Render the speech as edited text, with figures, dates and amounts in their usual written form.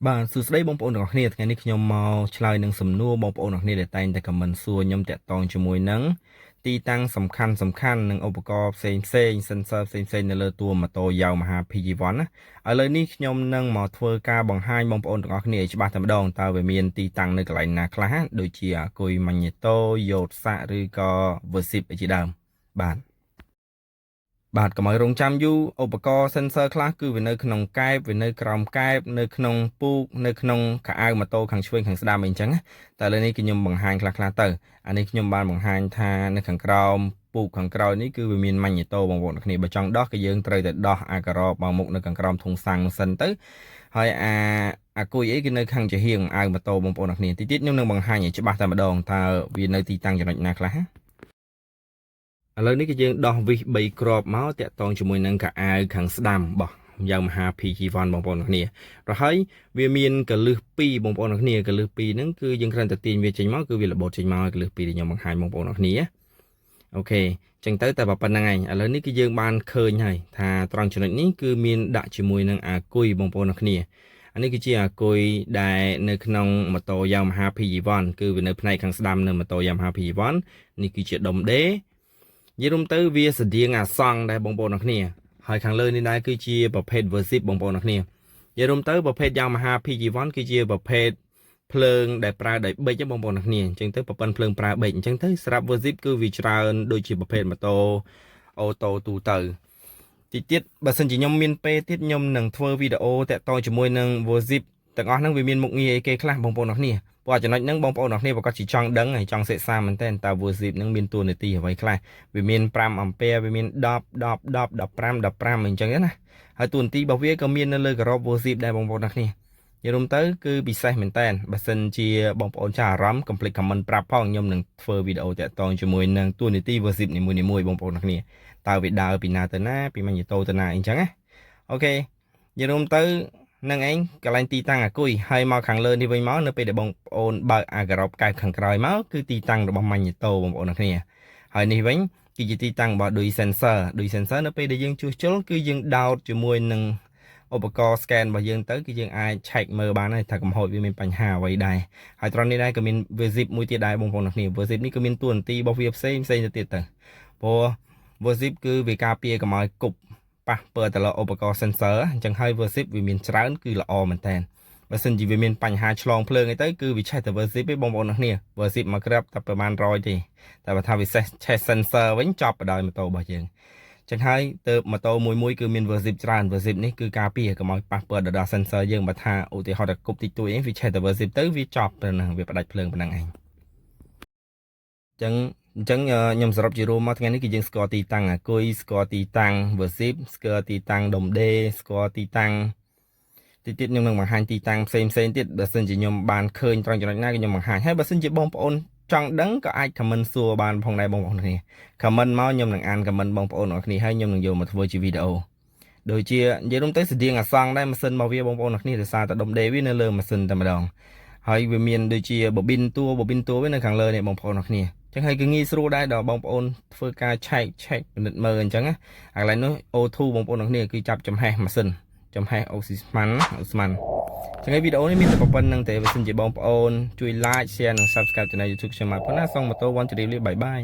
បាទសួស្តីបងប្អូនទាំងអស់គ្នាថ្ងៃនេះខ្ញុំមកឆ្លើយនឹងសំណួរបងប្អូនទាំងអស់គ្នាដែលតែងតែខមមិនសួរខ្ញុំតាក់ទងជាមួយនឹងទីតាំងសំខាន់និងឧបករណ៍ផ្សេង sensor ផ្សេងនៅលើតួម៉ូតូ Yamaha PG1 ណាឥឡូវនេះខ្ញុំនឹងមកធ្វើការបង្ហាញបងប្អូនទាំងអស់គ្នាឲ្យច្បាស់តែម្ដងតើវាមានទីតាំងនៅកន្លែងណាខ្លះដូចជាអាគុយម៉ាញ៉េតូយ៉ូតសាក់ឬក៏ Versip ជាដើមបាទបាទកុំឲ្យរងចាំយូរឧបករណ៍ sensor ខ្លះគឺវានៅក្នុងកែបវានៅក្រោមកែបនៅក្នុងពូកនៅក្នុងខោអាវម៉ូតូខាងឆ្វេងខាងស្ដាំអីចឹងណាតែឥឡូវនេះគឺខ្ញុំបង្ហាញខ្លះទៅអានេះខ្ញុំបានបង្ហាញថានៅខាងក្រោមពូកខាងក្រោយនេះគឺវាមានម៉ាញ៉េតូបងប្អូនគ្នាបើចង់ដោះគឺយើងត្រូវតែដោះអាការ៉បមកមុខនៅខាងក្រោមធុងសាំងនោះសិនទៅហើយអាគុយអីគឺនៅខាងចំហៀងអាវម៉ូតូបងប្អូនគ្នាតិចខ្ញុំនឹងបង្ហាញឲ្យច្បាស់តែម្ដងតើវានៅទីតាំងចំណុចណាខ្លះណាឥឡូវនេះគឺយើងដោះវិស3គ្រាប់មកតាក់ទងជាមួយនឹងកៅអៅខាងស្ដាំរបស់ Yamaha PG1 បងប្អូនគ្នារហើយវាមានកលឹះ2បងប្អូនគ្នាកលឹះ2ហ្នឹងគឺយើងគ្រាន់តែទាញវាចេញមកគឺវារបូតចេញមកកលឹះ2ដែលខ្ញុំបង្ហាញបងប្អូនគ្នាអូខេចឹងទៅតែប៉ុណ្្នឹងឯងឥឡូវនេះគឺយើងបានឃើញហើយថាត្រង់ចំណុចនេះគឺមានដាក់ជាមួយនឹងអាគុយបងប្អូនគ្នាអានេះគឺជាអាគុយដែលនៅក្នុងម៉ូតូ Yamaha PG1 គឺវានៅផ្នែកខាងស្ដាំនៅម៉ូតូ Yamaha PG1 នេះគឺជាដុំដេនិយាយរួមទៅវាស្តៀងអាសង់ដែរបងប្អូនគ្នាហើយខាងលើនេះដែរគឺជាប្រភេទ Versip បងប្អូនគ្នានិយាយរួមទៅប្រភេទ Yamaha PG1 គឺជាប្រភេទភ្លើងដែលប្រើដោយប៊ិចបងប្អូនគ្នាអញ្ចឹងទៅប្រព័ន្ធភ្លើងប្រើប៊ិចអញ្ចឹងទៅស្រាប់ Versip គឺវាច្រើនដូចជាប្រភេទម៉ូតូអូតូទូទៅតិចទៀតបើសិនជាខ្ញុំមានពេលទៀតខ្ញុំនឹងធ្វើវីដេអូតាក់ទងជាមួយនឹង Versip ទាំងអស់ហ្នឹងវាមានមុខងារអីគេខ្លះបងប្អូនគ្នាព្រោះចំណុចហ្នឹងបងប្អូនគ្នាប្រកាសជាចង់ដឹងហើយចង់សិក្សាមែនតើតើ Versip ហ្នឹងមានតួនាទីអ្វីខ្លះវាមាន5អាំពែវាមាន10 10 10 15 អញ្ចឹងណាហើយតួនាទីរបស់វាក៏មាននៅលើការ៉ប Versip ដែរបងប្អូនគ្នានិយាយរួមទៅគឺពិសេសមែនតើបើសិនជាបងប្អូនចាស់អារម្មណ៍កុំភ្លេច comment ប្រាប់ផងខ្ញុំនឹងធ្វើវីដេអូតាក់ទងជាមួយនឹងតួនាទី Versip នីមួយៗបងប្អូនគ្នាតើវាដើរពីណាទៅណាពីម៉ាញ៉េតូទៅណាអញ្ចឹងណាអូខេនិយាយរួមទៅនឹងឯងកន្លែងទីតាំងអាគុយហើយមកខាងលើនេះវិញមកនៅពេលដែលបងប្អូនបើកអាការ៉បកែបខាងក្រោយមកគឺទីតាំងរបស់ម៉ាញ៉េតូបងប្អូនគ្នាហើយនេះវិញគឺជាទីតាំងរបស់ដូច sensor នៅពេលដែលយើងជួសជុលគឺយើងដោតជាមួយនឹងឧបករណ៍ scan របស់យើងទៅគឺយើងអាច check មើលបានហើយថាកំហុសវាមានបញ្ហាអ្វីដែរហើយត្រង់នេះដែរក៏មាន Versip មួយទៀតដែរបងប្អូនគ្នា Versip នេះក៏មានតួនាទីរបស់វាផ្សេងទៅទៀតទៅព្រោះ Versip គឺវាការពារកុំឲ្យគប់ប៉ះពាល់ទៅលើឧបករណ៍ sensor អញ្ចឹងហើយ Versip វាមានច្រើនគឺល្អមែនតើបើសិនជាវាមានបញ្ហាឆ្លងភ្លើងអីទៅគឺវាឆេះតែ Versip ទេបងប្អូនគ្នា Versip មកក្រាបតែប្រហែល100ទេតែបើថាវាឆេះ sensor វិញចប់បដោយម៉ូតូរបស់យើងចឹងហើយទៅម៉ូតូមួយគឺមាន Versip ច្រើន Versip នេះគឺការពារកុំឲ្យប៉ះពាល់ដល់ sensor យើងបើថាឧទាហរណ៍តែគប់តិចតួចអីវាឆេះតែ Versip ទៅវាចប់ទៅនឹងវាផ្ដាច់ភ្លើងប៉ុណ្ណឹងឯងអញ្ចឹងខ្ញុំសរុបជារួមមកថ្ងៃនេះគឺយើងស្គាល់ទីតាំងអាគុយស្គាល់ទីតាំង Versip ស្គាល់ទីតាំងដុំដេស្គាល់ទីតាំងតិចទៀតខ្ញុំនឹងបង្ហាញទីតាំងផ្សេងទៀតបើសិនជាខ្ញុំបានឃើញត្រង់ចំណុចណាគឺខ្ញុំបង្ហាញហើយបើសិនជាបងប្អូនចង់ដឹងក៏អាច comment សួរបានផងដែរបងប្អូនគ្នា comment មកខ្ញុំនឹងអាន comment បងប្អូនអរគ្នាហើយខ្ញុំនឹងយកមកធ្វើជាវីដេអូដូចជានិយាយរួមទៅស្តៀងអាសង់ដែរម៉ាស៊ីនរបស់វាបងប្អូនអរគ្នាដោយសារតែដុំដេវានៅលើម៉ាស៊ីនតែម្ដងហើយវាមានដូចជាបប៊ីនតួវានៅខាងលើនេះបងប្អូនអរគ្នាចឹងហើយគឺងាយស្រួលដែរដល់បងប្អូនធ្វើការឆែកពិនិត្យមើលអញ្ចឹងណាអាកន្លែងនោះ O2 បងប្អូនអរគ្នាគឺចាប់ចំហេះម៉ាស៊ីនចំហេះអូស៊ីស្មានចឹងហើយវីដេអូនេះមានតែប៉ុណ្្នឹងទេបើសិនជាបងប្អូនជួយ like share និង subscribe ទៅ YouTube ខ្ញុំមកប៉ុណ្ណាសងម៉ូតូវ៉ាន់ជម្រាបលាបាយ